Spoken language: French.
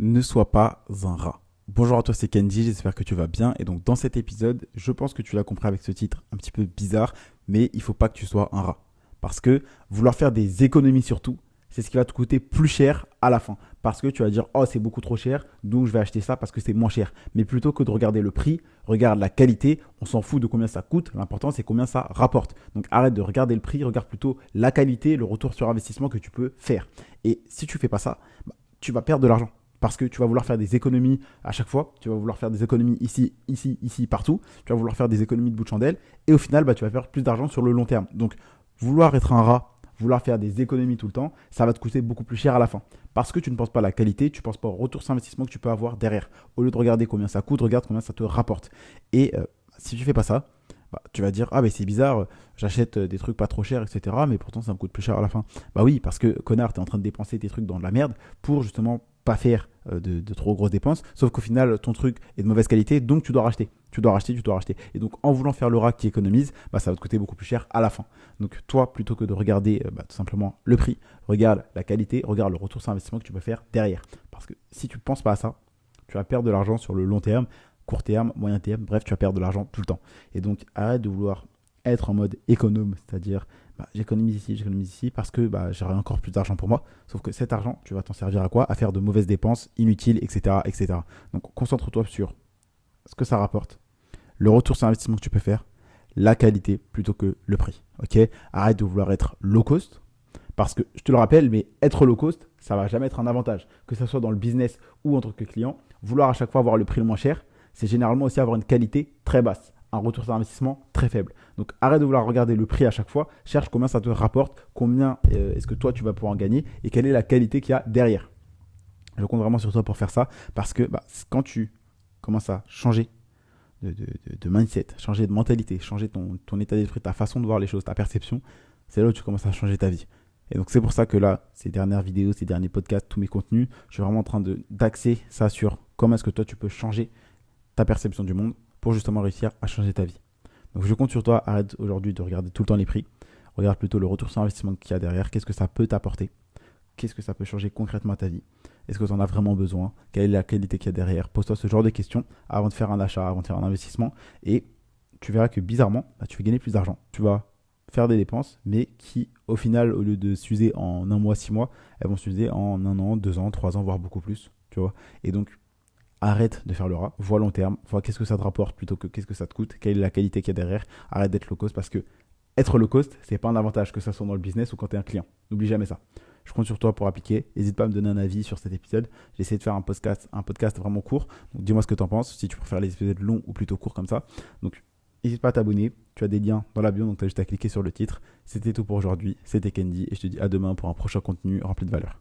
Ne sois pas un rat. Bonjour à toi, c'est Kenji, j'espère que tu vas bien. Et donc dans cet épisode, je pense que tu l'as compris avec ce titre un petit peu bizarre, mais il faut pas que tu sois un rat. Parce que vouloir faire des économies sur tout, c'est ce qui va te coûter plus cher à la fin. Parce que tu vas dire, oh c'est beaucoup trop cher, donc je vais acheter ça parce que c'est moins cher. Mais plutôt que de regarder le prix, regarde la qualité, on s'en fout de combien ça coûte, l'important c'est combien ça rapporte. Donc arrête de regarder le prix, regarde plutôt la qualité, le retour sur investissement que tu peux faire. Et si tu fais pas ça, tu vas perdre de l'argent parce que tu vas vouloir faire des économies à chaque fois, tu vas vouloir faire des économies ici, ici, ici, partout, tu vas vouloir faire des économies de bout de chandelle, et au final, tu vas faire plus d'argent sur le long terme. Donc, vouloir être un rat, vouloir faire des économies tout le temps, ça va te coûter beaucoup plus cher à la fin. Parce que tu ne penses pas à la qualité, tu ne penses pas au retour sur investissement que tu peux avoir derrière. Au lieu de regarder combien ça coûte, regarde combien ça te rapporte. Et si tu fais pas ça, tu vas dire, ah mais c'est bizarre, j'achète des trucs pas trop chers, etc. Mais pourtant ça me coûte plus cher à la fin. Bah oui, parce que connard, t'es en train de dépenser tes trucs dans de la merde pour justement pas faire de trop grosses dépenses. Sauf qu'au final, ton truc est de mauvaise qualité, donc tu dois racheter. Tu dois racheter, tu dois racheter. Et donc en voulant faire le rack qui économise, ça va te coûter beaucoup plus cher à la fin. Donc toi, plutôt que de regarder tout simplement le prix, regarde la qualité, regarde le retour sur investissement que tu peux faire derrière. Parce que si tu ne penses pas à ça, tu vas perdre de l'argent sur le long terme, court terme, moyen terme, bref, tu vas perdre de l'argent tout le temps. Et donc, arrête de vouloir être en mode économe, c'est-à-dire j'économise ici parce que j'aurai encore plus d'argent pour moi. Sauf que cet argent, tu vas t'en servir à quoi? À faire de mauvaises dépenses inutiles, etc., etc. Donc, concentre-toi sur ce que ça rapporte, le retour sur investissement que tu peux faire, la qualité plutôt que le prix. Ok? Arrête de vouloir être low cost. Parce que je te le rappelle, mais être low cost, ça va jamais être un avantage. Que ce soit dans le business ou en tant que client, vouloir à chaque fois avoir le prix le moins cher, c'est généralement aussi avoir une qualité très basse, un retour sur investissement très faible. Donc arrête de vouloir regarder le prix à chaque fois, cherche combien ça te rapporte, combien est-ce que toi tu vas pouvoir en gagner et quelle est la qualité qu'il y a derrière. Je compte vraiment sur toi pour faire ça parce que quand tu commences à changer de mindset, changer de mentalité, changer ton état d'esprit, ta façon de voir les choses, ta perception, c'est là où tu commences à changer ta vie. Et donc c'est pour ça que là, ces dernières vidéos, ces derniers podcasts, tous mes contenus, je suis vraiment en train d'axer ça sur comment est-ce que toi tu peux changer ta perception du monde pour justement réussir à changer ta vie. Donc je compte sur toi, arrête aujourd'hui de regarder tout le temps les prix, regarde plutôt le retour sur investissement qu'il y a derrière, qu'est-ce que ça peut t'apporter, qu'est-ce que ça peut changer concrètement à ta vie, est-ce que tu en as vraiment besoin, quelle est la qualité qu'il y a derrière, pose-toi ce genre de questions avant de faire un achat, avant de faire un investissement, et tu verras que bizarrement, tu vas gagner plus d'argent, tu vas faire des dépenses, mais qui au final, au lieu de s'user en un mois, 6 mois, elles vont s'user en un an, 2 ans, 3 ans, voire beaucoup plus, tu vois. Et donc arrête de faire le rat, vois long terme, vois qu'est-ce que ça te rapporte plutôt que qu'est-ce que ça te coûte, quelle est la qualité qu'il y a derrière, arrête d'être low cost parce que être low cost, c'est pas un avantage que ça soit dans le business ou quand tu es un client. N'oublie jamais ça. Je compte sur toi pour appliquer. N'hésite pas à me donner un avis sur cet épisode. J'ai essayé de faire un podcast vraiment court. Donc dis-moi ce que tu en penses, si tu préfères les épisodes longs ou plutôt courts comme ça. Donc n'hésite pas à t'abonner. Tu as des liens dans la bio, donc tu as juste à cliquer sur le titre. C'était tout pour aujourd'hui. C'était Candy et je te dis à demain pour un prochain contenu rempli de valeur.